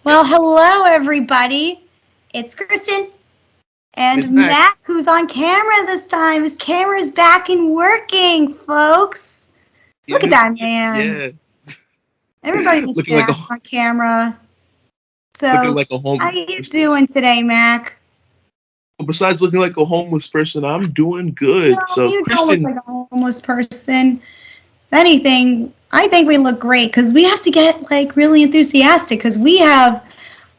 Well, hello, everybody. It's Kristen and It's Mac. Matt, who's on camera this time. His camera's back and working, folks. Look at that man. Yeah. Everybody was looking like back a on camera. looking So, like a how homeless you person. doing today, Mac? Besides looking like a homeless person, I'm doing good. No, So you don't look Kristen, like a homeless person. If anything, I think we look great because we have to get really enthusiastic because we have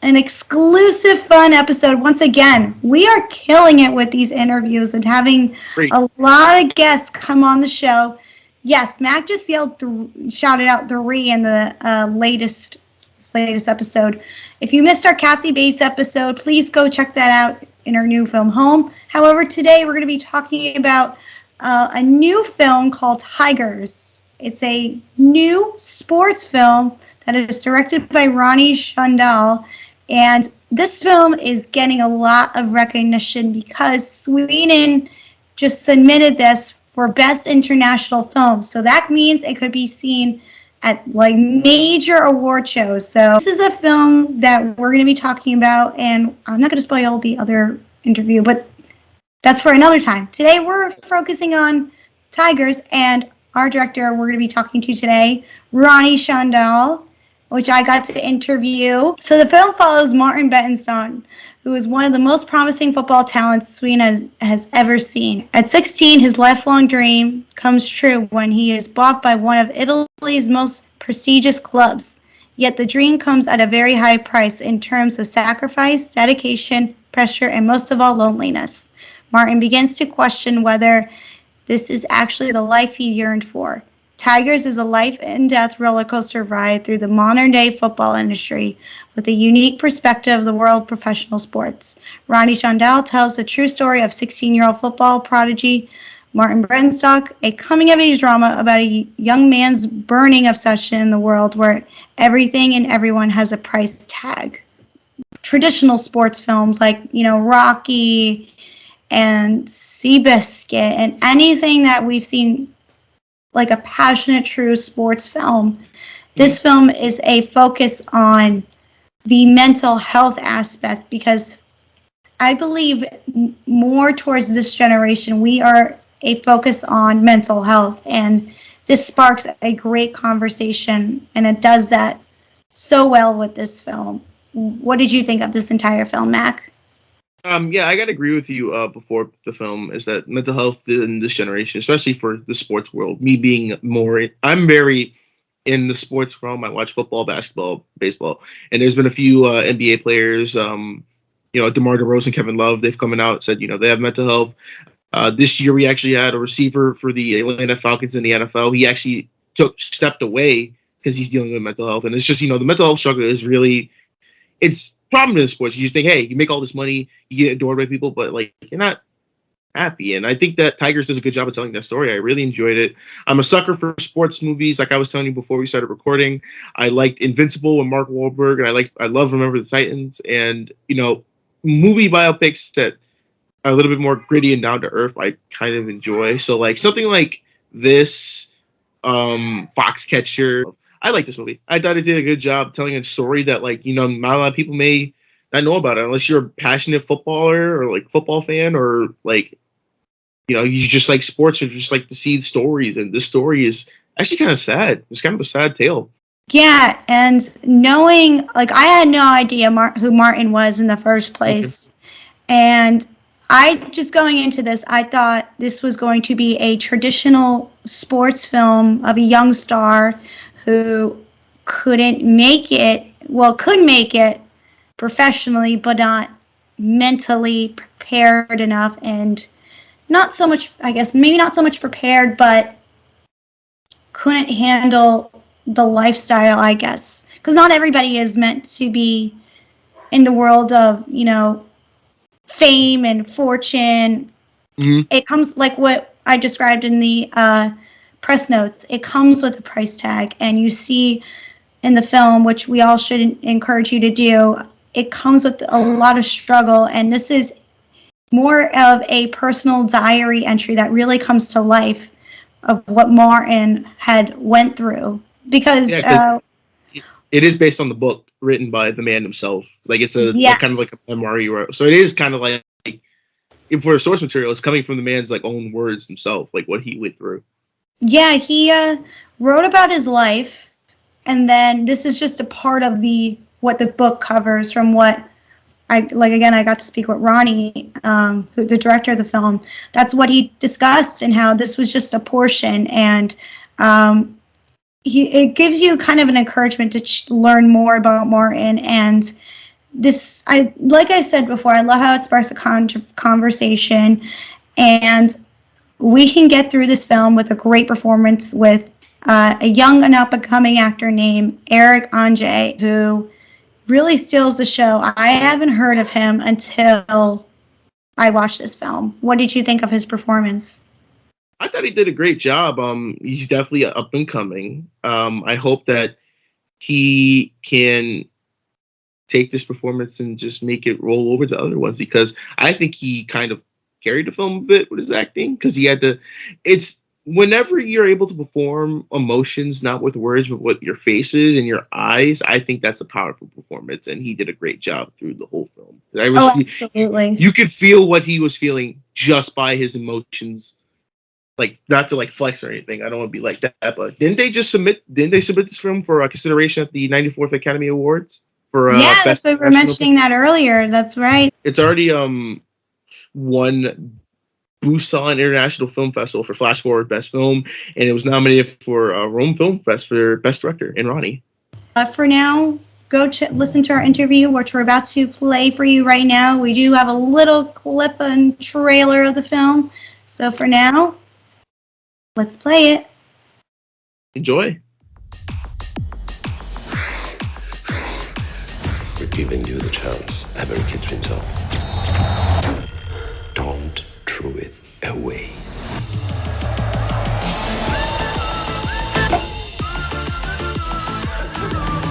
an exclusive fun episode. Once again, we are killing it with these interviews and having great. a lot of guests come on the show. Yes, Mac just shouted out 3 in the latest episode. If you missed our Kathy Bates episode, please go check that out in our new film Home. However, today we're going to be talking about a new film called Tigers. It's a new sports film that is directed by Ronnie Sandahl. And this film is getting a lot of recognition because Sweden just submitted this for Best International Film. So that means it could be seen at major award shows. So this is a film that we're going to be talking about, and I'm not going to spoil the other interview, but that's for another time. Today we're focusing on Tigers, and our director we're going to be talking to today, Ronnie Sandahl, which I got to interview. So the film follows Martin Bengtsson, who is one of the most promising football talents Sweden has ever seen. At 16, his lifelong dream comes true when he is bought by one of Italy's most prestigious clubs. Yet the dream comes at a very high price in terms of sacrifice, dedication, pressure, and most of all, loneliness. Martin begins to question whether this is actually the life he yearned for. Tigers is a life and death roller coaster ride through the modern day football industry with a unique perspective of the world of professional sports. Ronnie Sandahl tells the true story of 16-year-old football prodigy Martin Bengtsson, a coming-of-age drama about a young man's burning obsession in the world where everything and everyone has a price tag. Traditional sports films like, Rocky and Seabiscuit and anything that we've seen like a passionate, true sports film. This film is a focus on the mental health aspect because I believe more towards this generation, we are a focus on mental health, and this sparks a great conversation, and it does that so well with this film. What did you think of this entire film, Mac? Yeah, I gotta agree with you. Before the film, is that mental health in this generation, especially for the sports world, me being I'm very in the sports realm. I watch football, basketball, baseball, and there's been a few NBA players, DeMar DeRozan, Kevin Love, they've come out and said, they have mental health. This year we actually had a receiver for the Atlanta Falcons in the NFL. He actually stepped away because he's dealing with mental health, and it's just, the mental health struggle is really, it's problem in sports. You just think, hey, you make all this money, you get adored by people, but you're not happy. And I think that Tigers does a good job of telling that story. I really enjoyed it. I'm a sucker for sports movies. Like I was telling you before we started recording, I liked Invincible with Mark Wahlberg, and I love Remember the Titans. And movie biopics that are a little bit more gritty and down to earth, I kind of enjoy. So something like this, Foxcatcher. I like this movie. I thought it did a good job telling a story that, not a lot of people may not know about it unless you're a passionate footballer or football fan or you just like sports or just like to see stories. And this story is actually kind of sad. It's kind of a sad tale. Yeah, and knowing, I had no idea who Martin was in the first place. And just going into this, I thought this was going to be a traditional sports film of a young star who could make it professionally, but not mentally prepared enough, and not so much, I guess, maybe not so much prepared, but couldn't handle the lifestyle, I guess. Because not everybody is meant to be in the world of, fame and fortune. Mm-hmm. It comes like what I described in the press notes. It comes with a price tag, and you see in the film, which we all should encourage you to do, it comes with a lot of struggle, and this is more of a personal diary entry that really comes to life of what Martin had went through. Because it is based on the book written by the man himself. Like it's a like, kind of like Yes. a memoir he wrote. So it is kind of like if for source material, it's coming from the man's like own words himself, like what he went through. Yeah, he wrote about his life, and then this is just a part of what the book covers from what I got to speak with Ronnie, the director of the film. That's what he discussed, and how this was just a portion, and it gives you kind of an encouragement to learn more about Martin. And this, like I said before, I love how it sparks a conversation, and we can get through this film with a great performance with a young and up-and-coming actor named Eric Bana, who really steals the show. I haven't heard of him until I watched this film. What did you think of his performance? I thought he did a great job. He's definitely up and coming. I hope that he can take this performance and just make it roll over to other ones, because I think he kind of carried the film a bit with his acting, because he had to. It's whenever you're able to perform emotions not with words but with your faces and your eyes, I think that's a powerful performance, and he did a great job through the whole film. Absolutely. You could feel what he was feeling just by his emotions. Like, not to like flex or anything, I don't want to be like that, but didn't they submit this film for consideration at the 94th Academy Awards for Yeah, that's best why we were national mentioning that earlier. That's right. It's already won Busan International Film Festival for Flash Forward Best Film, and it was nominated for Rome Film Fest for Best Director in Ronnie. For now, go listen to our interview, which we're about to play for you right now. We do have a little clip and trailer of the film. So for now, let's play it. Enjoy. We're giving you the chance every kid dreams of. Don't throw it away.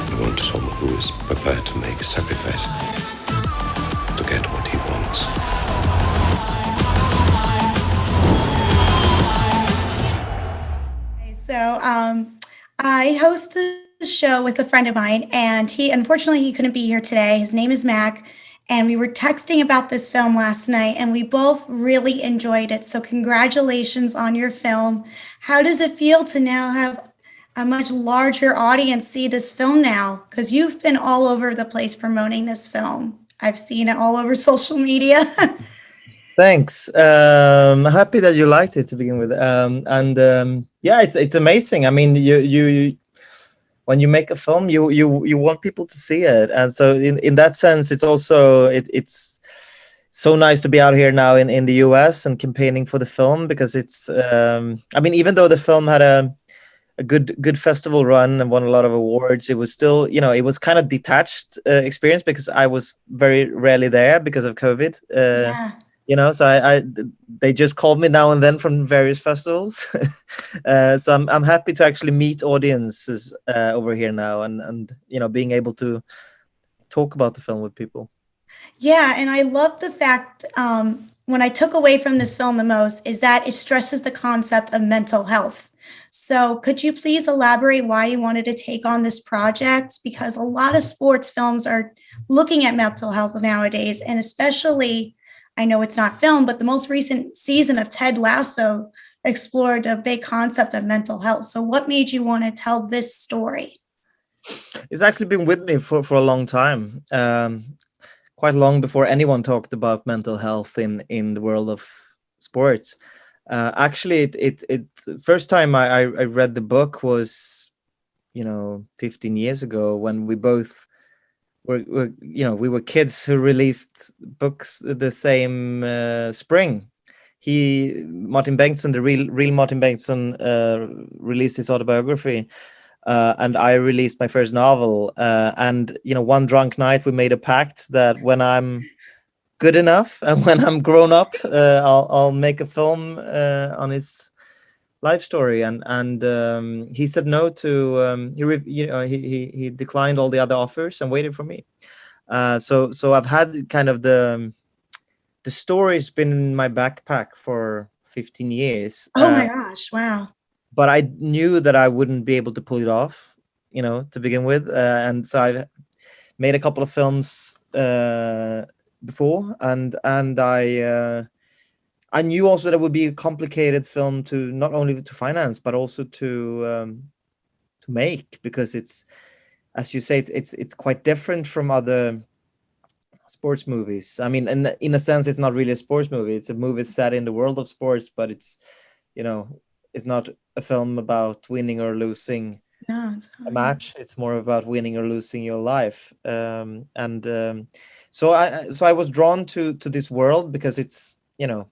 You want someone who is prepared to make sacrifices to get what he wants. So I host the show with a friend of mine, and unfortunately he couldn't be here today. His name is Mac, and we were texting about this film last night, and we both really enjoyed it. So congratulations on your film. How does it feel to now have a much larger audience see this film now? Because you've been all over the place promoting this film. I've seen it all over social media. Thanks. Happy that you liked it to begin with. Yeah, it's amazing. I mean, you when you make a film, you want people to see it, and so in that sense, it's also it's so nice to be out here now in the US and campaigning for the film, because it's I mean, even though the film had a good festival run and won a lot of awards, it was still, it was kind of detached experience, because I was very rarely there because of COVID. Yeah. So they just called me now and then from various festivals. So I'm happy to actually meet audiences over here now, and being able to talk about the film with people. Yeah, and I love the fact, when I took away from this film the most, is that it stresses the concept of mental health. So could you please elaborate why you wanted to take on this project? Because a lot of sports films are looking at mental health nowadays, and especially, I know it's not film, but the most recent season of Ted Lasso explored a big concept of mental health. So what made you want to tell this story? It's actually been with me for a long time, quite long before anyone talked about mental health in the world of sports. Actually, it first time I read the book was 15 years ago, when we both we were kids who released books the same spring. Martin Bengtsson, the real Martin Bengtsson, released his autobiography, and I released my first novel. And one drunk night, we made a pact that when I'm good enough and when I'm grown up, I'll make a film on his life story. And he said no to he declined all the other offers and waited for me. So I've had kind of the story's been in my backpack for 15 years. Oh my gosh, wow. But I knew that I wouldn't be able to pull it off. to begin with. And so I've made a couple of films before, and I knew also that it would be a complicated film to not only to finance but also to make, because it's, as you say, it's quite different from other sports movies. I mean, in a sense, it's not really a sports movie. It's a movie set in the world of sports, but it's it's not a film about winning or losing No, it's a match. It's more about winning or losing your life. So I was drawn to this world because it's, to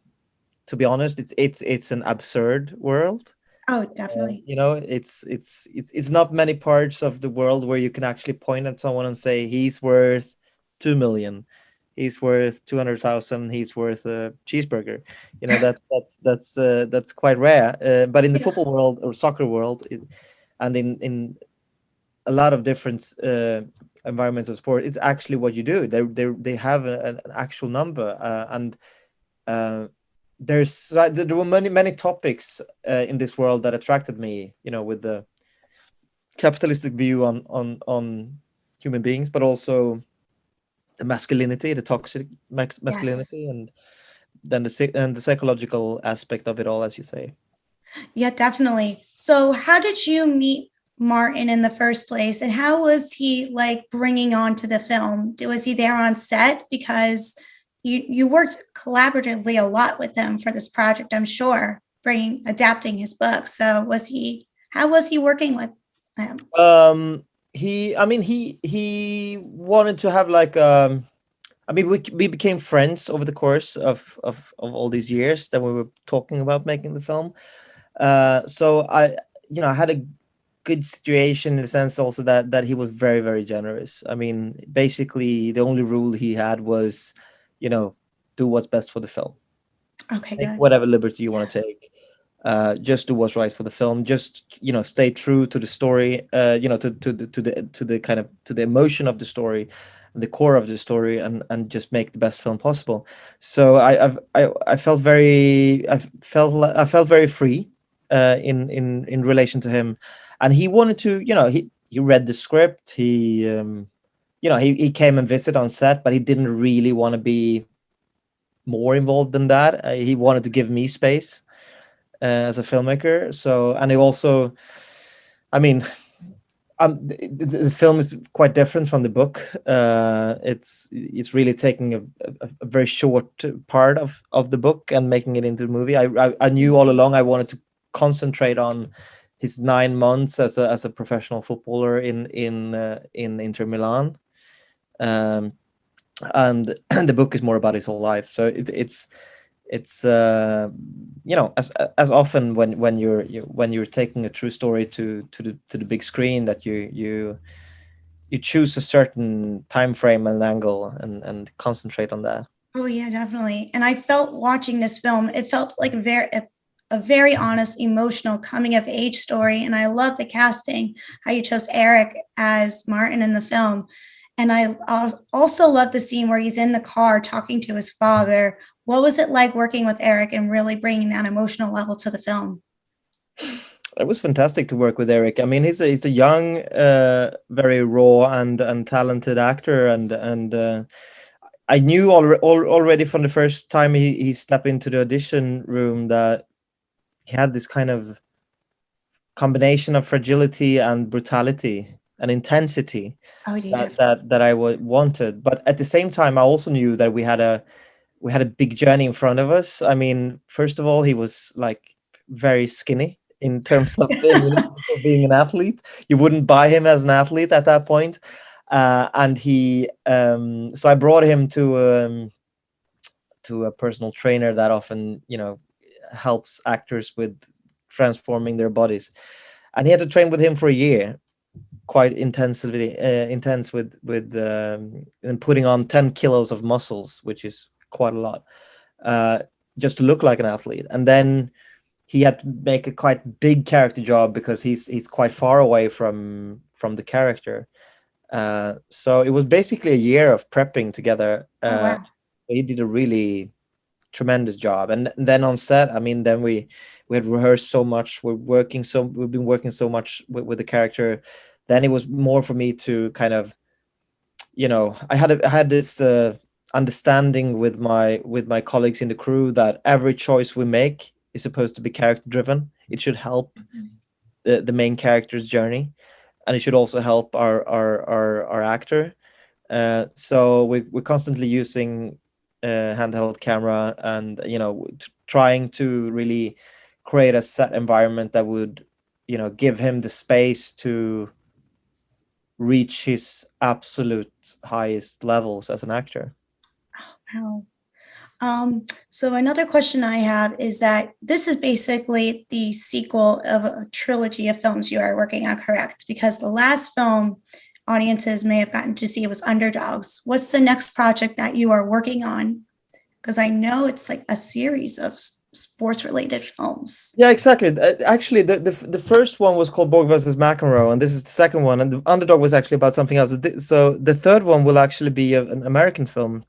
be honest, it's an absurd world. oh, definitely. It's not many parts of the world where you can actually point at someone and say he's worth 2 million, he's worth 200,000, he's worth a cheeseburger. That's quite rare. But in the football world or soccer world, and in a lot of different environments of sport, it's actually what you do. They have an actual number, and there were many topics in this world that attracted me, with the capitalistic view on human beings, but also the masculinity, the toxic masculinity, and then the psychological aspect of it all, as you say. Yeah, definitely. So how did you meet Martin in the first place, and how was he like bringing on to the film? Was he there on set? Because you worked collaboratively a lot with him for this project, I'm sure, adapting his book. So how was he working with him? He wanted to have like we became friends over the course of all these years that we were talking about making the film. So I had a good situation in the sense also that he was very, very generous. I mean, basically the only rule he had was, do what's best for the film. Okay, Take good. whatever liberty you want to take. Just do what's right for the film. Just stay true to the story. To the emotion of the story, the core of the story, and just make the best film possible. So I felt very free in relation to him, and he wanted to. He read the script. He came and visited on set, but he didn't really want to be more involved than that. He wanted to give me space as a filmmaker. So, and he also, the film is quite different from the book. It's really taking a very short part of the book and making it into a movie. I knew all along I wanted to concentrate on his 9 months as a professional footballer in Inter Milan. And the book is more about his whole life. So it's as often when you're taking a true story to the big screen, that you choose a certain time frame and angle and concentrate on that. Oh yeah, definitely. And I felt watching this film, it felt like a very honest, emotional coming of age story. And I love the casting, how you chose Eric as Martin in the film. And I also love the scene where he's in the car talking to his father. What was it like working with Eric and really bringing that emotional level to the film? It was fantastic to work with Eric. I mean, he's a young, very raw and talented actor, and I knew already from the first time he stepped into the audition room that he had this kind of combination of fragility and brutality and intensity that I wanted. But at the same time, I also knew that we had a big journey in front of us. I mean, first of all, he was like very skinny in terms of being an athlete. You wouldn't buy him as an athlete at that point. And he, so I brought him to a personal trainer that often, helps actors with transforming their bodies. And he had to train with him for a year, quite intense with and putting on 10 kilos of muscles, which is quite a lot, just to look like an athlete. And then he had to make a quite big character job because he's quite far away from the character. So it was basically a year of prepping together. Wow. He did a really tremendous job. And then on set, I mean, then we had rehearsed so much. We've been working so much with the character then it was more for me to kind of, I had this understanding with my colleagues in the crew that every choice we make is supposed to be character driven. It should help the main character's journey, and it should also help our actor. So we're constantly using handheld camera, and trying to really create a set environment that would give him the space to reach his absolute highest levels as an actor. Wow. So another question I have is that this is basically the sequel of a trilogy of films you are working on, correct? Because the last film audiences may have gotten to see was Underdogs. What's the next project that you are working on? Because I know it's like a series of sports-related films. Yeah, exactly. Actually, the first one was called Borg versus McEnroe, and this is the second one. And the Underdog was actually about something else. So the third one will actually be an American film.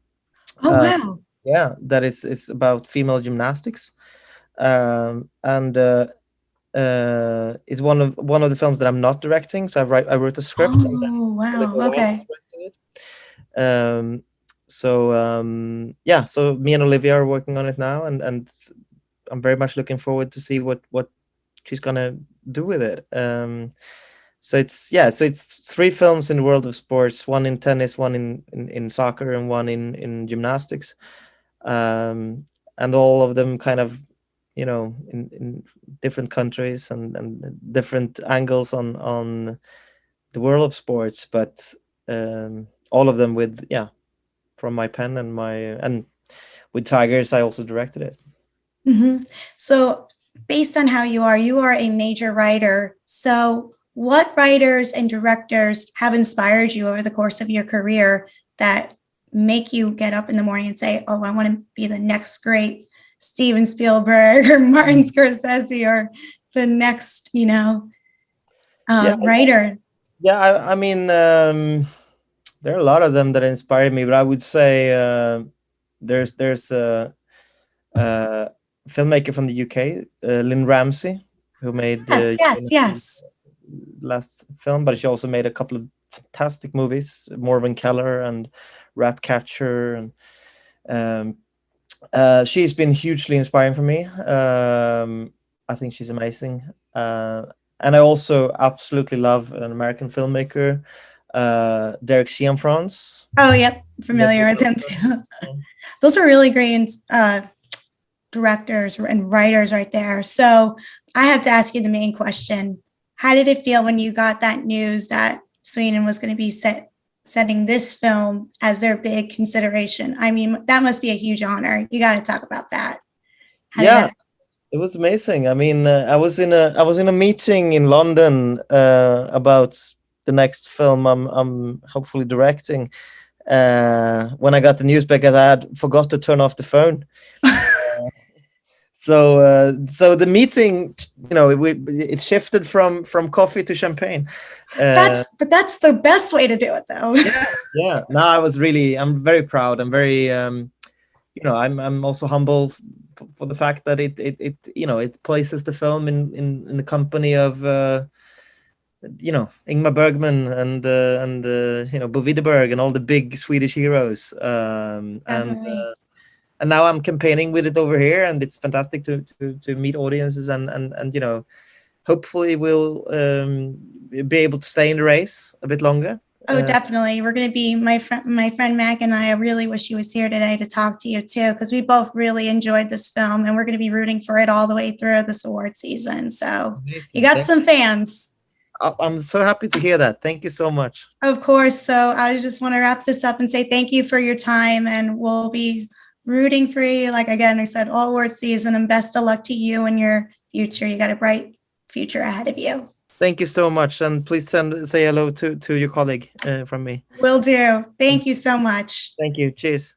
Oh, wow. Yeah, that is about female gymnastics, and it's one of the films that I'm not directing. So I wrote the script. Oh, wow. Okay. So me and Olivia are working on it now, and I'm very much looking forward to see what she's gonna do with it. So it's 3 films in the world of sports: one in tennis, one in soccer, and one in gymnastics. And all of them kind of, in different countries and different angles on the world of sports, but all of them with from my pen and with Tigers, I also directed it. Mm-hmm. So based on how you are a major writer. So what writers and directors have inspired you over the course of your career that make you get up in the morning and say, oh, I want to be the next great Steven Spielberg or Martin Scorsese or the next, writer? Yeah, I mean, there are a lot of them that inspired me, but I would say there's a filmmaker from the UK, Lynn Ramsey, who made yes. last film, but she also made a couple of fantastic movies, Morven Keller and Ratcatcher, and she's been hugely inspiring for me. I think she's amazing, and I also absolutely love an American filmmaker, Derek Cianfrance. Oh, yep, familiar with him too. Those are really great directors and writers right there. So I have to ask you the main question. How did it feel when you got that news that Sweden was going to be setting this film as their big consideration? I mean, that must be a huge honor. You got to talk about that. It was amazing. I mean, I was in a meeting in London about the next film I'm hopefully directing when I got the news, because I had forgot to turn off the phone. So the meeting, it shifted from coffee to champagne. That's the best way to do it, though. Yeah. No, I'm very proud. I'm very, I'm also humble for the fact that it places the film in the company of, Ingmar Bergman and Bo Widerberg and all the big Swedish heroes. And now I'm campaigning with it over here, and it's fantastic to meet audiences and hopefully we'll be able to stay in the race a bit longer. Oh, definitely. We're going to be, my friend Mac and I really wish he was here today to talk to you too, because we both really enjoyed this film, and we're going to be rooting for it all the way through this award season. So amazing. You got some fans. I'm so happy to hear that. Thank you so much. Of course. So I just want to wrap this up and say thank you for your time, and we'll be rooting for you. Like, again, I said, all award season, and best of luck to you and your future. You got a bright future ahead of you. Thank you so much. And please say hello to your colleague from me. Will do. Thank you so much. Thank you. Cheers.